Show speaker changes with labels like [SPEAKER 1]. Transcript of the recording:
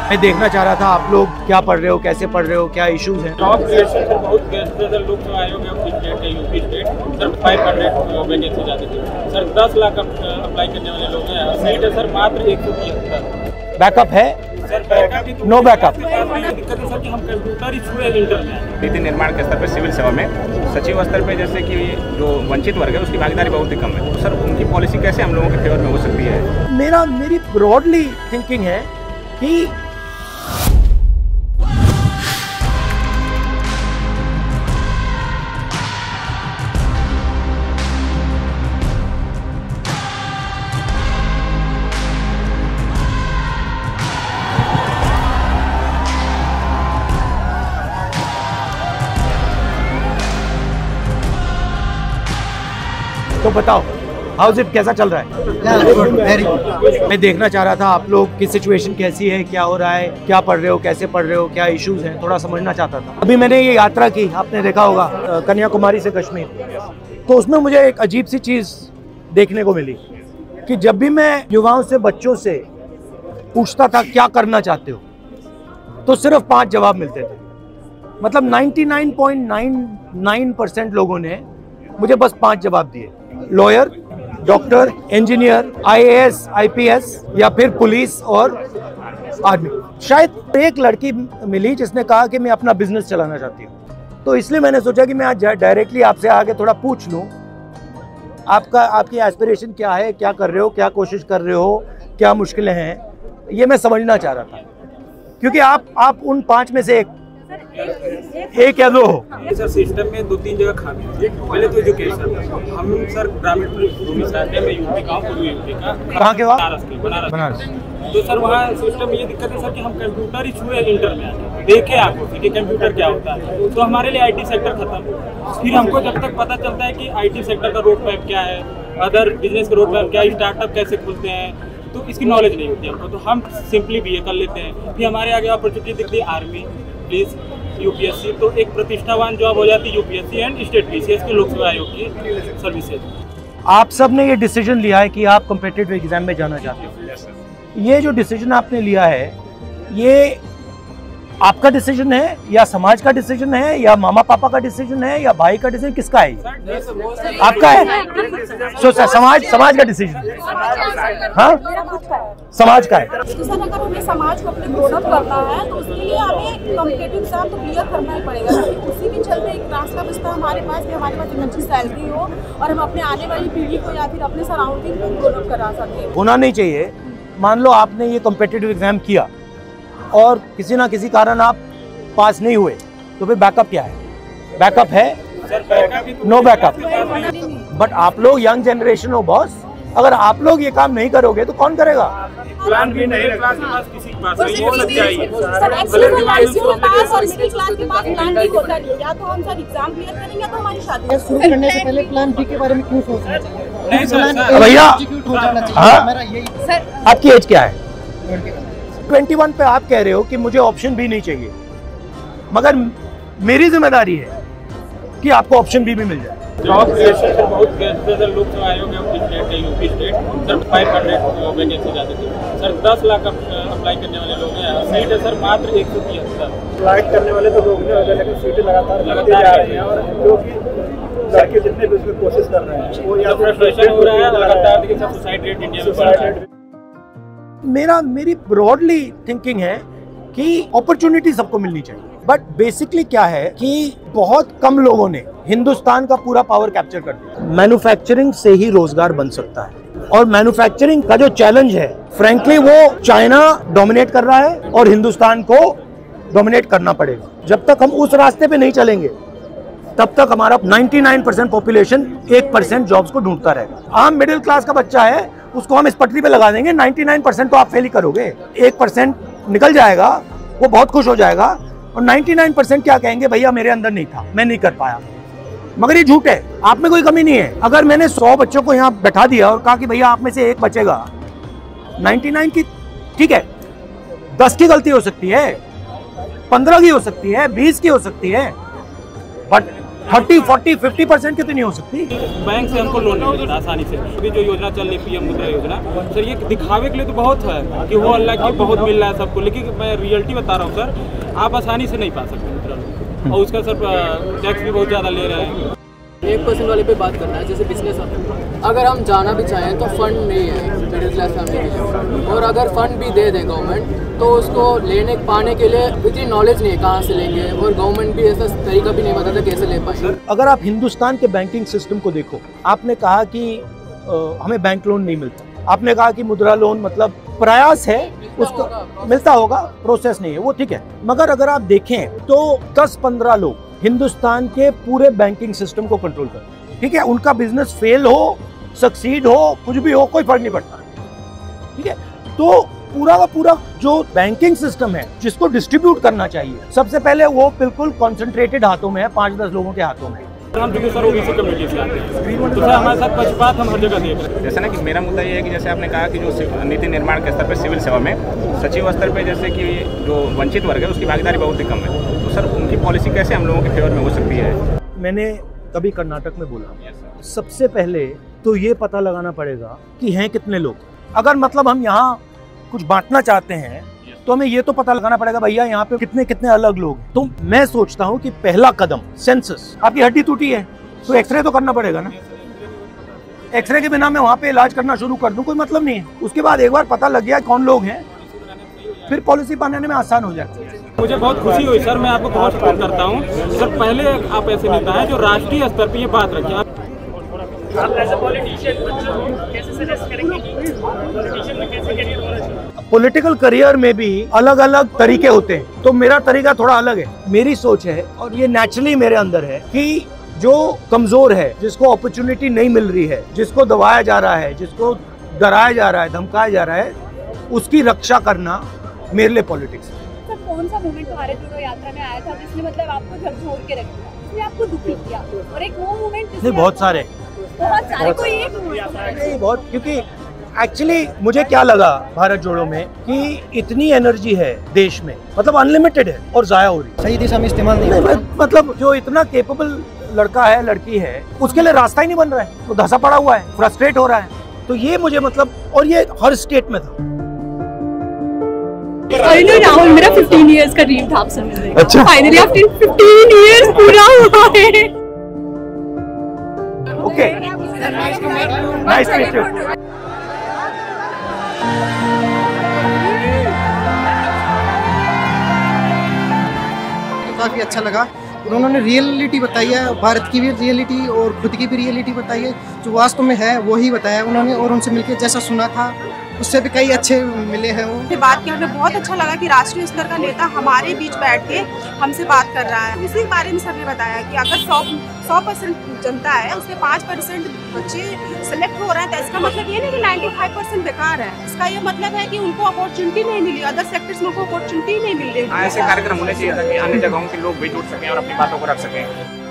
[SPEAKER 1] मैं देखना चाह रहा था आप लोग क्या पढ़ रहे हो, कैसे पढ़ रहे हो, क्या इश्यूज हैं।
[SPEAKER 2] जॉब क्रिएशन सर बहुत सर लोग जो आयोग है अपनी स्टेट है, यूपी स्टेट सर 500 वैकेंसी जाती थी सर, 10 लाख अप्लाई करने वाले लोग हैं, सीट है सर मात्र 173।
[SPEAKER 1] बैकअप है
[SPEAKER 2] सर बैकअप
[SPEAKER 1] नो बैकअप।
[SPEAKER 2] दिक्कत है सर कि हम कंप्यूटर ही छुए इंटर में।
[SPEAKER 3] नीति निर्माण के स्तर पर सिविल सेवा में सचिव स्तर पे जैसे कि जो वंचित वर्ग है उसकी भागीदारी बहुत ही कम है, तो सर उनकी पॉलिसी कैसे हम लोगों के फेवर में हो सकती है?
[SPEAKER 1] मेरी ब्रॉडली थिंकिंग है कि तो बताओ हाउस इट कैसा चल रहा है? मैं देखना चाह रहा था आप लोग की सिचुएशन कैसी है, क्या हो रहा है, क्या पढ़ रहे हो, कैसे पढ़ रहे हो, क्या इश्यूज हैं, थोड़ा समझना चाहता था। अभी मैंने ये यात्रा की, आपने देखा होगा, कन्याकुमारी से कश्मीर, तो उसमें मुझे एक अजीब सी चीज़ देखने को मिली कि जब भी मैं युवाओं से, बच्चों से पूछता था क्या करना चाहते हो, तो सिर्फ 5 जवाब मिलते थे। मतलब 99.99% लोगों ने मुझे बस 5 जवाब दिए। Lawyer, doctor, engineer, IAS, IPS या फिर पुलिस और आर्मी। शायद एक लड़की मिली जिसने कहा कि मैं अपना बिजनेस चलाना चाहती हूँ, तो इसलिए मैंने सोचा कि मैं आज डायरेक्टली आपसे आगे थोड़ा पूछ लूँ आपकी एस्पिरेशन क्या है, क्या कर रहे हो, क्या कोशिश कर रहे हो, क्या मुश्किलें हैं, ये मैं समझना चाह रहा था। क्योंकि आप उन 5 में से एक या 2 हो।
[SPEAKER 2] सर सिस्टम में 2-3 जगह खामी है। पहले तो एजुकेशन, हम सर ग्रामीण भूमि से आते हैं, मैं यूपी का हूँ, यूपी का।
[SPEAKER 1] कहाँ के वहाँ?
[SPEAKER 2] बनारस। तो सर वहाँ सिस्टम में ये दिक्कत है सर कि हम कंप्यूटर ही छुए इंटर में आते, देखे आपको कि कंप्यूटर क्या होता है, तो हमारे लिए IT सेक्टर खत्म। फिर हमको जब तक पता चलता है कि IT सेक्टर का रोड मैप क्या है, अदर बिजनेस का रोड मैप क्या है, स्टार्टअप कैसे खुलते हैं, तो इसकी नॉलेज नहीं होती हमको, तो हम सिंपली BA कर लेते हैं। फिर हमारे आगे अपॉर्चुनिटी दिखती है आर्मी, पुलिस, UPSC, तो एक प्रतिष्ठावान जॉब हो जाती है UPSC एंड स्टेट PCS के लोक सेवा आयोग की सर्विसेज।
[SPEAKER 1] आप सब ने ये डिसीजन लिया है कि आप कॉम्पिटिटिव एग्जाम में जाना चाहते हो। ये जो डिसीजन आपने लिया है, ये आपका डिसीजन है या समाज का डिसीजन है या मामा पापा का डिसीजन है या भाई का डिसीजन, किसका है? आपका है। समाज का डिसीजन, हाँ समाज का है।
[SPEAKER 4] तो सर अगर हमें समाज को अपने ग्रोन अप करना है तो उसके लिए हमें कॉम्पिटिटिव एग्जाम तो क्लियर करना ही पड़ेगा। उसी के चलते एक रास्ता बचता है हमारे पास कि हमारे पास एक अच्छी सैलरी हो और हम अपने आने वाली पीढ़ी को या फिर अपने सराउंडिंग को ग्रोन अप करा सकें।
[SPEAKER 1] होना नहीं चाहिए। मान लो आपने ये कॉम्पिटिटिव एग्जाम किया और किसी ना किसी कारण आप पास नहीं हुए, तो फिर बैकअप क्या है? बैकअप है नो बैकअप। बट आप लोग यंग जनरेशन हो बॉस, अगर आप लोग ये काम नहीं करोगे तो कौन करेगा?
[SPEAKER 2] प्लान भी नहीं है, क्लास के पास किसी के पास नहीं, ये सच्चाई है।
[SPEAKER 4] सर एक्चुअली लड़कियों के पास और मिडिल क्लास के पास प्लान नहीं होता नहीं, या तो हम सर एग्जाम क्लियर करेंगे या तो हमारी शादी।
[SPEAKER 5] शुरू करने से पहले प्लान B के बारे में क्यों सोचना चाहिए?
[SPEAKER 2] नहीं सर,
[SPEAKER 1] भैया
[SPEAKER 5] सर
[SPEAKER 1] आपकी एज क्या है? 21 पे आप कह रहे हो कि मुझे ऑप्शन भी नहीं चाहिए, मगर मेरी जिम्मेदारी है कि आपको ऑप्शन भी मिल जाए।
[SPEAKER 2] जॉब क्रिएशन सर बहुत सर लोक सेवा आयोग है अपनी स्टेट है, यूपी स्टेट सर 500 वैकेंसी जाती थी सर, 10 लाख अप्लाई करने वाले लोग हैं, सीट है सर मात्र 173।
[SPEAKER 6] अप्लाई करने वाले तो लोग नहीं, लेकिन सीटें लगातार जा रही हैं और जो कि लड़के जितने भी उसमें कोशिश कर रहे हैं वो या
[SPEAKER 2] फ्रस्ट्रेशन हो रहा है लगातार, देखिए सर सुसाइड रेट इंडिया में बढ़ रहा है।
[SPEAKER 1] मेरी ब्रॉडली थिंकिंग है कि अपॉर्चुनिटी सबको मिलनी चाहिए, बट बेसिकली क्या है कि बहुत कम लोगों ने हिंदुस्तान का पूरा पावर कैप्चर कर दिया। मैन्युफैक्चरिंग से ही रोजगार बन सकता है, और मैन्युफैक्चरिंग का जो चैलेंज है फ्रैंकली वो चाइना डोमिनेट कर रहा है और हिंदुस्तान को डोमिनेट करना पड़ेगा। जब तक हम उस रास्ते पे नहीं चलेंगे तब तक हमारा 99% पॉपुलेशन 1% जॉब्स को ढूंढता रहेगा। आम मिडिल क्लास का बच्चा है, उसको हम इस पटरी पे लगा देंगे, 99% तो आप फेल ही करोगे, 1% निकल जाएगा, वो बहुत खुश हो जाएगा, और 99% क्या कहेंगे, भैया मेरे अंदर नहीं था, मैं नहीं कर पाया। मगर ये झूठ है, आप में कोई कमी नहीं है। अगर मैंने 100 बच्चों को यहाँ बैठा दिया और कहा कि भैया आप में से एक बचेगा, 99 की ठीक है, 10 की गलती हो सकती है, 15 की हो सकती है, 20 की हो सकती है, बट 30-40-50% कितनी हो सकती?
[SPEAKER 2] बैंक से हमको लोन नहीं मिलता आसानी से। अभी जो योजना चल रही पीएम मुद्रा योजना, सर ये दिखावे के लिए तो बहुत है कि वो अल्लाह की बहुत मिल रहा है सबको, लेकिन मैं रियलिटी बता रहा हूँ सर, आप आसानी से नहीं पा सकते मुद्रा लोन, और उसका सर टैक्स भी बहुत ज़्यादा ले रहे हैं।
[SPEAKER 7] 1% वाले पे बात करना है, जैसे बिजनेस अगर हम जाना भी चाहें तो फंड नहीं है मिडिल क्लास फैमिली के लिए, और अगर फंड भी दे दे गवर्नमेंट तो उसको लेने पाने के लिए इतनी नॉलेज नहीं है कहाँ से लेंगे, और गवर्नमेंट भी ऐसा तरीका भी नहीं बताता कैसे ले पाएंगे।
[SPEAKER 1] अगर आप हिंदुस्तान के बैंकिंग सिस्टम को देखो, आपने कहा कि हमें बैंक लोन नहीं मिलता, आपने कहा कि मुद्रा लोन मतलब प्रयास है उसको मिलता होगा, प्रोसेस नहीं है, वो ठीक है, मगर अगर आप देखें तो 10-15 लोग हिंदुस्तान के पूरे बैंकिंग सिस्टम को कंट्रोल करते हैं, ठीक है, उनका बिजनेस फेल हो, सक्सीड हो, कुछ भी हो, कोई फर्क नहीं पड़ता, ठीक है। तो पूरा का पूरा जो बैंकिंग सिस्टम है जिसको डिस्ट्रीब्यूट करना चाहिए, सबसे पहले वो बिल्कुल कॉन्सेंट्रेटेड हाथों में है, 5-10 लोगों के हाथों में।
[SPEAKER 2] हम देखिए सर ओबीसी कम्युनिटी से आते हैं, तो सर हमारे साथ पक्षपात हम हर जगह देख रहे हैं।
[SPEAKER 3] जैसे ना कि मेरा मुद्दा ये है कि जैसे आपने कहा कि जो नीति निर्माण के स्तर पर सिविल सेवा में सचिव स्तर पे जैसे कि जो वंचित वर्ग है उसकी भागीदारी बहुत ही कम है, तो सर उनकी पॉलिसी कैसे हम लोगों के फेवर में हो सकती है? मैंने
[SPEAKER 1] कभी कर्नाटक में बोला, सबसे पहले तो ये पता लगाना पड़ेगा कि हैं कितने लोग। अगर मतलब हम यहाँ कुछ बांटना चाहते हैं तो हमें ये तो पता लगाना पड़ेगा भैया यहाँ पे कितने कितने अलग लोग। तो मैं सोचता हूँ कि पहला कदम सेंसस। आपकी हड्डी टूटी है तो एक्सरे तो करना पड़ेगा ना, एक्सरे के बिना मैं वहाँ पे इलाज करना शुरू कर दूं कोई मतलब नहीं है। उसके बाद एक बार पता लग गया कौन लोग हैं, फिर पॉलिसी बनाने में आसान हो जाती है।
[SPEAKER 2] मुझे बहुत खुशी हुई सर, मैं आपको बहुत सपोर्ट करता हूँ सर। पहले आप ऐसे नेता हैं जो राष्ट्रीय स्तर पर ये बात रखिए। आप एज अ पॉलिटिशियन कैसे सजेस्ट करेंगे कि पॉलिटिशियन में कैसे करियर होना चाहिए?
[SPEAKER 1] पॉलिटिकल करियर में भी अलग अलग तरीके होते हैं, तो मेरा तरीका थोड़ा अलग है। मेरी सोच है और ये नेचुरली मेरे अंदर है कि जो कमजोर है, जिसको अपॉर्चुनिटी नहीं मिल रही है, जिसको दबाया जा रहा है, जिसको डराया जा रहा है, धमकाया जा रहा है, उसकी रक्षा करना मेरे लिए पॉलिटिक्स है।
[SPEAKER 8] सर कौन सा मोमेंट भारत जोड़ो यात्रा में आया था जिसने मतलब आपको झकझोर के रख दिया, जिसने आपको दुखी किया, और एक वो मोमेंट
[SPEAKER 1] नहीं बहुत सारे
[SPEAKER 8] कोई एक
[SPEAKER 1] नहीं बहुत, क्योंकि एक्चुअली मुझे क्या लगा भारत जोड़ो में कि इतनी एनर्जी है देश में, मतलब अनलिमिटेड है और जाया हो रही है,
[SPEAKER 5] सही दिशा में इस्तेमाल नहीं।
[SPEAKER 1] मतलब जो इतना केपेबल लड़का है, लड़की है, उसके लिए रास्ता ही नहीं बन रहा है, वो धंसा पड़ा हुआ है, फ्रस्ट्रेट हो रहा है। तो ये मुझे मतलब, और ये हर स्टेट में था।
[SPEAKER 8] राहुल मेरा 15 इयर्स का ड्रीम था आपसे मिलने का।
[SPEAKER 1] अच्छा।
[SPEAKER 8] फाइनली आफ्टर 15 इयर्स पूरा हुआ है।
[SPEAKER 1] Okay, nice to meet you.
[SPEAKER 5] काफी अच्छा लगा, उन्होंने रियलिटी बताई है, भारत की भी रियलिटी और खुद की भी रियलिटी बताई है, जो वास्तव में है वही बताया उन्होंने। और उनसे मिलकर जैसा सुना था उससे भी कई अच्छे मिले हैं। वो
[SPEAKER 4] बात की हमें बहुत अच्छा लगा कि राष्ट्रीय स्तर का नेता हमारे बीच बैठ के हमसे बात कर रहा है। इसी बारे में सर ने बताया कि अगर 100% जनता है, उसके 5% बच्चे सेलेक्ट हो रहे हैं, तो इसका मतलब ये नहीं कि 95% बेकार है। इसका ये मतलब है कि उनको अपॉर्चुनिटी नहीं मिली, अदर सेक्टर्स में उनको अपॉर्चुनिटी नहीं मिल रही।
[SPEAKER 3] ऐसे कार्यक्रम होने चाहिए ताकि अन्य जगहों के लोग भी जुड़ सकें और अपनी बातों को रख सकें।